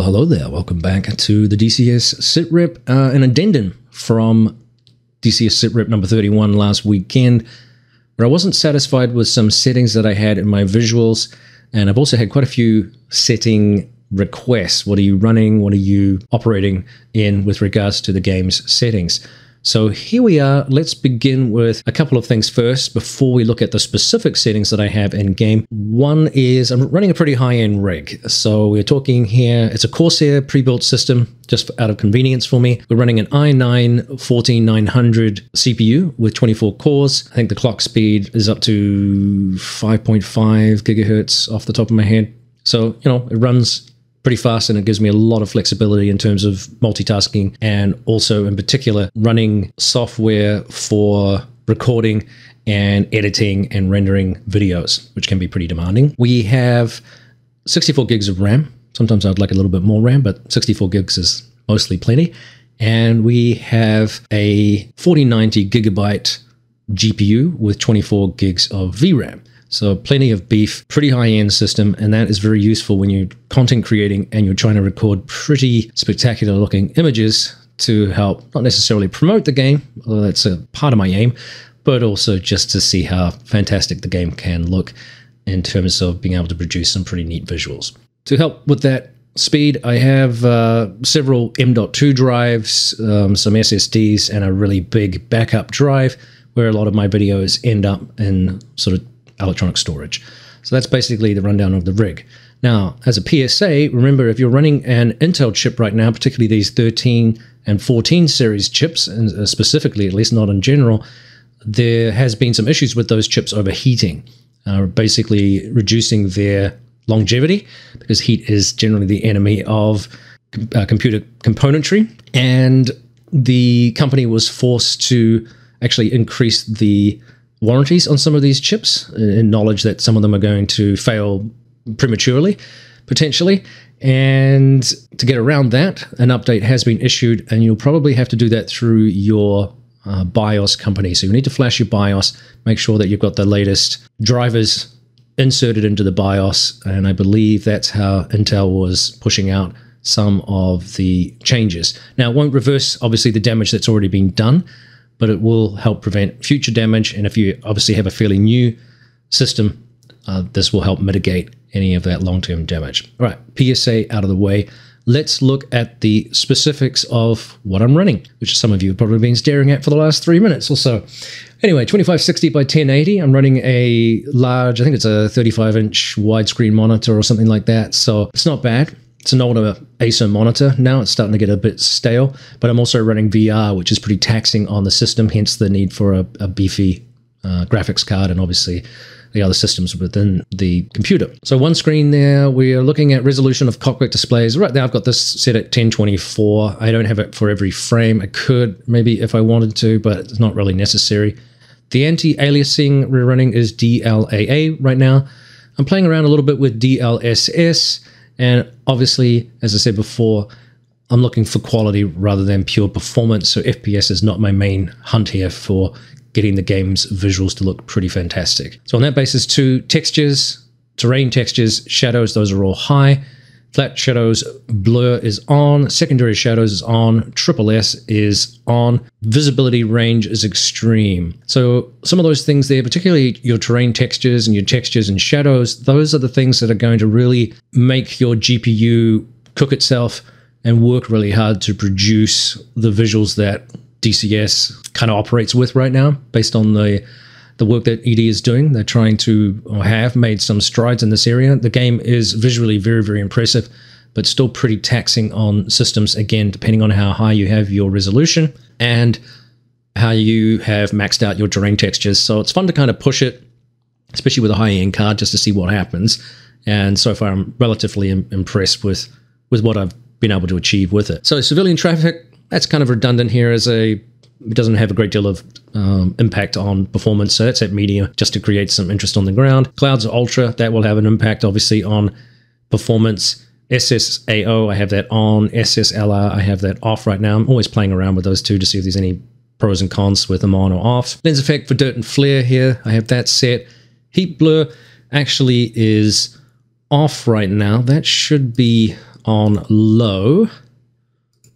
Well, hello there. Welcome back to the DCS SITREP, an addendum from DCS SITREP number 31 last weekend, where I wasn't satisfied with some settings that I had in my visuals, and I've also had quite a few setting requests. What are you running? What are you operating in with regards to the game's settings? So here we are. Let's begin with a couple of things first before we look at the specific settings that I have in game. One is I'm running a pretty high-end rig. So we're talking here, it's a Corsair pre-built system, just out of convenience for me. We're running an i9-14900 CPU with 24 cores. I think the clock speed is up to 5.5 gigahertz off the top of my head. So, you know, it runs pretty fast, and it gives me a lot of flexibility in terms of multitasking, and also in particular running software for recording and editing and rendering videos, which can be pretty demanding. We have 64 gigs of RAM. Sometimes I'd like a little bit more RAM, but 64 gigs is mostly plenty. And we have a 4090 gigabyte GPU with 24 gigs of VRAM. So plenty of beef, pretty high-end system, and that is very useful when you're content creating and you're trying to record pretty spectacular looking images to help not necessarily promote the game, although that's a part of my aim, but also just to see how fantastic the game can look in terms of being able to produce some pretty neat visuals. To help with that speed, I have several M.2 drives, some SSDs, and a really big backup drive where a lot of my videos end up in sort of electronic storage. So that's basically the rundown of the rig. Now, as a PSA, remember, if you're running an Intel chip right now, particularly these 13 and 14 series chips, and specifically, at least not in general, there has been some issues with those chips overheating, basically reducing their longevity, because heat is generally the enemy of computer componentry. And the company was forced to actually increase the warranties on some of these chips, in knowledge that some of them are going to fail prematurely, potentially. And to get around that, an update has been issued, and you'll probably have to do that through your BIOS company. So you need to flash your BIOS, make sure that you've got the latest drivers inserted into the BIOS, and I believe that's how Intel was pushing out some of the changes. Now, it won't reverse, obviously, the damage that's already been done, but it will help prevent future damage. And if you obviously have a fairly new system, this will help mitigate any of that long-term damage. All right, PSA out of the way. Let's look at the specifics of what I'm running, which some of you have probably been staring at for the last 3 minutes or so. Anyway, 2560 by 1080. I'm running a large, I think it's a 35-inch widescreen monitor or something like that. So it's not bad. It's an older Acer monitor now. It's starting to get a bit stale, but I'm also running VR, which is pretty taxing on the system, hence the need for a beefy graphics card, and obviously the other systems within the computer. So one screen there, we are looking at resolution of cockpit displays. Right now I've got this set at 1024. I don't have it for every frame. I could maybe if I wanted to, but it's not really necessary. The anti-aliasing we're running is DLAA right now. I'm playing around a little bit with DLSS. And obviously, as I said before, I'm looking for quality rather than pure performance. So FPS is not my main hunt here for getting the game's visuals to look pretty fantastic. So on that basis too, textures, terrain textures, shadows, those are all high. Flat shadows, blur is on. Secondary shadows is on. Triple S is on. Visibility range is extreme. So some of those things there, particularly your terrain textures and your textures and shadows, those are the things that are going to really make your GPU cook itself and work really hard to produce the visuals that DCS kind of operates with right now, based on the work that ED is doing. They're trying to, or have made some strides in this area. The game is visually very, very impressive, but still pretty taxing on systems, again, depending on how high you have your resolution and how you have maxed out your terrain textures. So it's fun to kind of push it, especially with a high-end card, just to see what happens. And so far, I'm relatively impressed with what I've been able to achieve with it. So civilian traffic, that's kind of redundant here, as it doesn't have a great deal of impact on performance, so that's at medium, just to create some interest on the ground. Clouds are ultra, that will have an impact obviously on performance. SSAO, I have that on. SSLR, I have that off right now. I'm always playing around with those two to see if there's any pros and cons with them on or off. Lens effect for dirt and flare here, I have that set. Heat blur actually is off right now. That should be on low.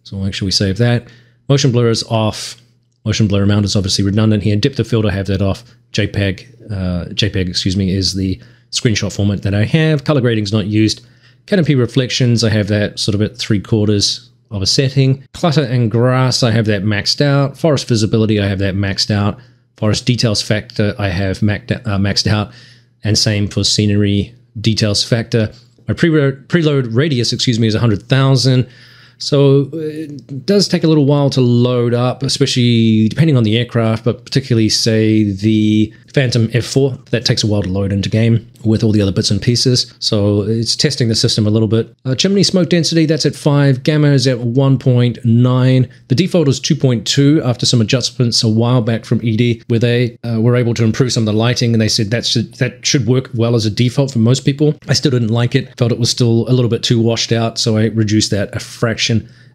So make sure we save that. Motion blur is off. Motion blur amount is obviously redundant here. Depth of field, I have that off. JPEG, excuse me, is the screenshot format that I have. Color grading is not used. Canopy reflections, I have that sort of at 3/4 of a setting. Clutter and grass, I have that maxed out. Forest visibility, I have that maxed out. Forest details factor, I have maxed out. And same for scenery details factor. My preload radius, excuse me, is 100,000. So it does take a little while to load up, especially depending on the aircraft, but particularly, say, the Phantom F4. That takes a while to load into game with all the other bits and pieces. So it's testing the system a little bit. Chimney smoke density, that's at 5. Gamma is at 1.9. The default is 2.2 after some adjustments a while back from ED, where they were able to improve some of the lighting, and they said that should work well as a default for most people. I still didn't like it. Felt it was still a little bit too washed out, so I reduced that a fraction.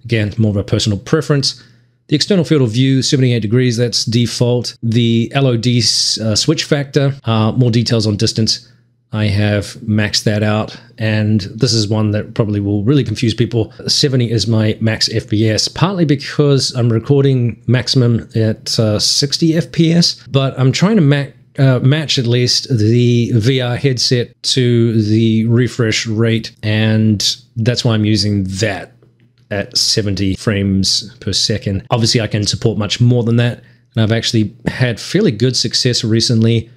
Again, more of a personal preference. The external field of view, 78 degrees, that's default. The LOD switch factor, more details on distance. I have maxed that out, and this is one that probably will really confuse people. 70 is my max FPS, partly because I'm recording maximum at 60 FPS, but I'm trying to match at least the VR headset to the refresh rate, and that's why I'm using that at 70 frames per second. Obviously, I can support much more than that, and I've actually had fairly good success recently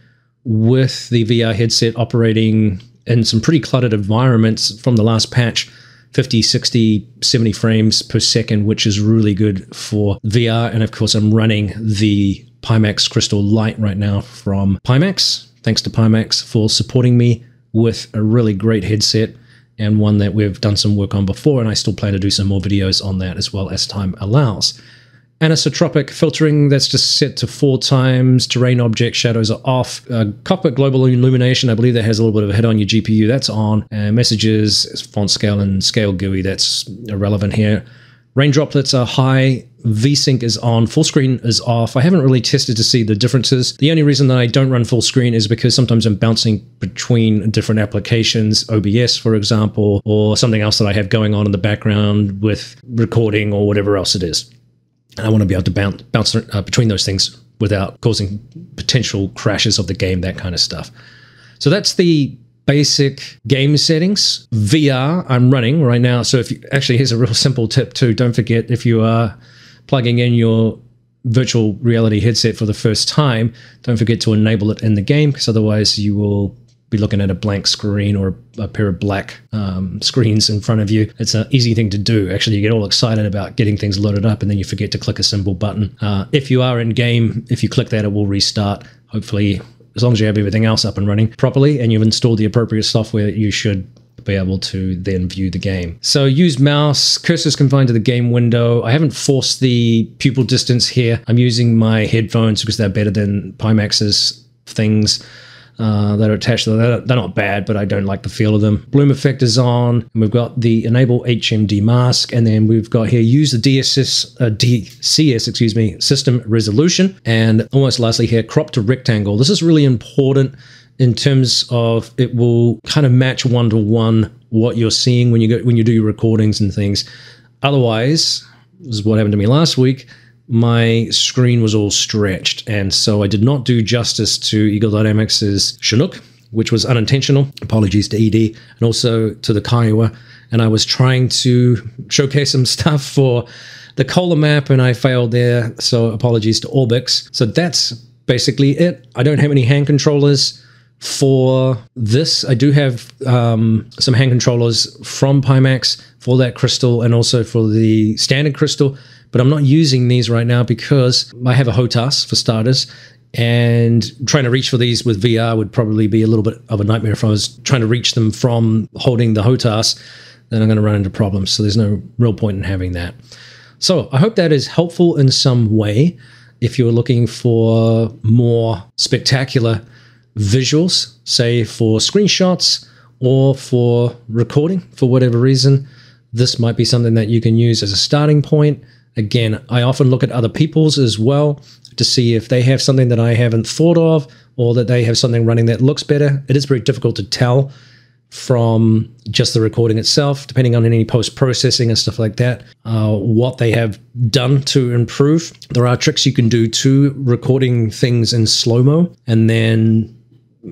with the VR headset operating in some pretty cluttered environments from the last patch, 50, 60, 70 frames per second, which is really good for VR. And of course, I'm running the Pimax Crystal Lite right now from Pimax. Thanks to Pimax for supporting me with a really great headset, and one that we've done some work on before, and I still plan to do some more videos on that as well as time allows. Anisotropic filtering, that's just set to 4 times. Terrain object shadows are off. Cockpit global illumination, I believe that has a little bit of a hit on your GPU, that's on. Messages, font scale and scale GUI, that's irrelevant here. Rain droplets are high. VSync is on. Full screen is off. I haven't really tested to see the differences. The only reason that I don't run full screen is because sometimes I'm bouncing between different applications, OBS, for example, or something else that I have going on in the background with recording or whatever else it is. And I want to be able to bounce between those things without causing potential crashes of the game, that kind of stuff. So that's the basic game settings. VR I'm running right now. So actually, here's a real simple tip too. Don't forget, if you are plugging in your virtual reality headset for the first time, don't forget to enable it in the game, because otherwise you will be looking at a blank screen or a pair of black screens in front of you. It's an easy thing to do. Actually, you get all excited about getting things loaded up, and then you forget to click a symbol button. If you are in game, if you click that, it will restart. Hopefully, as long as you have everything else up and running properly and you've installed the appropriate software, you should be able to then view the game. So use mouse, cursor's confined to the game window. I haven't forced the pupil distance here. I'm using my headphones because they're better than Pimax's things that are attached to them. They're not bad, but I don't like the feel of them. Bloom effect is on, and we've got the enable HMD mask, and then we've got here use the DCS, excuse me, system resolution, and almost lastly here crop to rectangle. This is really important in terms of it will kind of match one-to-one what you're seeing when you do your recordings and things. Otherwise, this is what happened to me last week. My screen was all stretched, and so I did not do justice to Eagle Dynamics' Chinook, which was unintentional. Apologies to ED and also to the Kiowa. And I was trying to showcase some stuff for the Kola map, and I failed there, so apologies to Orbix. So that's basically it. I don't have any hand controllers for this. I do have some hand controllers from Pimax for that crystal and also for the standard crystal, but I'm not using these right now because I have a HOTAS for starters, and trying to reach for these with VR would probably be a little bit of a nightmare. If I was trying to reach them from holding the HOTAS, then I'm going to run into problems, so there's no real point in having that. So I hope that is helpful in some way. If you're looking for more spectacular visuals, say for screenshots or for recording for whatever reason, this might be something that you can use as a starting point. Again, I often look at other people's as well to see if they have something that I haven't thought of, or that they have something running that looks better. It is very difficult to tell from just the recording itself, depending on any post-processing and stuff like that, what they have done to improve. There are tricks you can do to recording things in slow-mo and then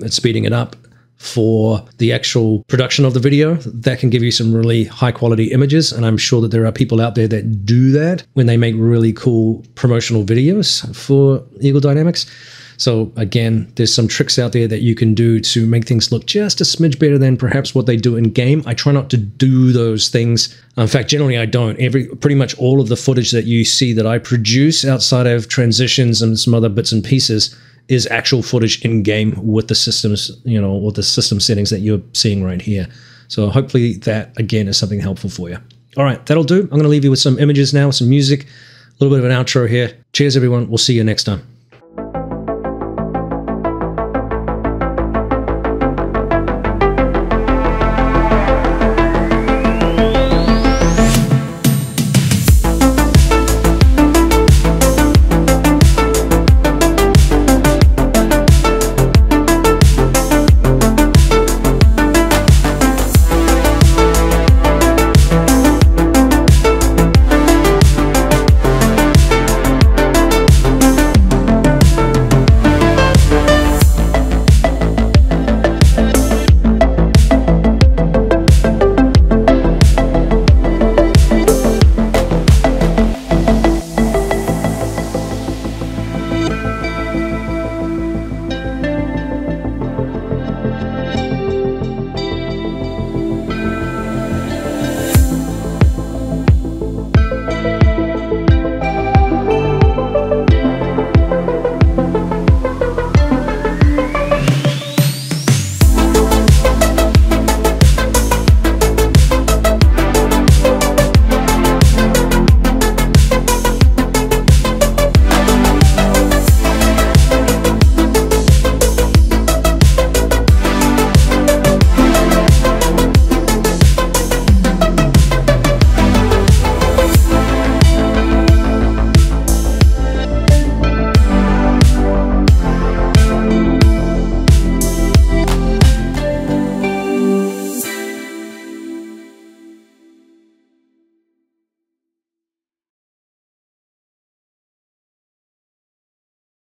speeding it up for the actual production of the video. That can give you some really high-quality images, and I'm sure that there are people out there that do that when they make really cool promotional videos for Eagle Dynamics. So again, there's some tricks out there that you can do to make things look just a smidge better than perhaps what they do in game. I try not to do those things. In fact, generally I don't. Pretty much all of the footage that you see that I produce outside of transitions and some other bits and pieces is actual footage in game with the systems, or the system settings that you're seeing right here. So hopefully that again is something helpful for you. All right, that'll do. I'm going to leave you with some images now, some music, a little bit of an outro here. Cheers everyone. We'll see you next time.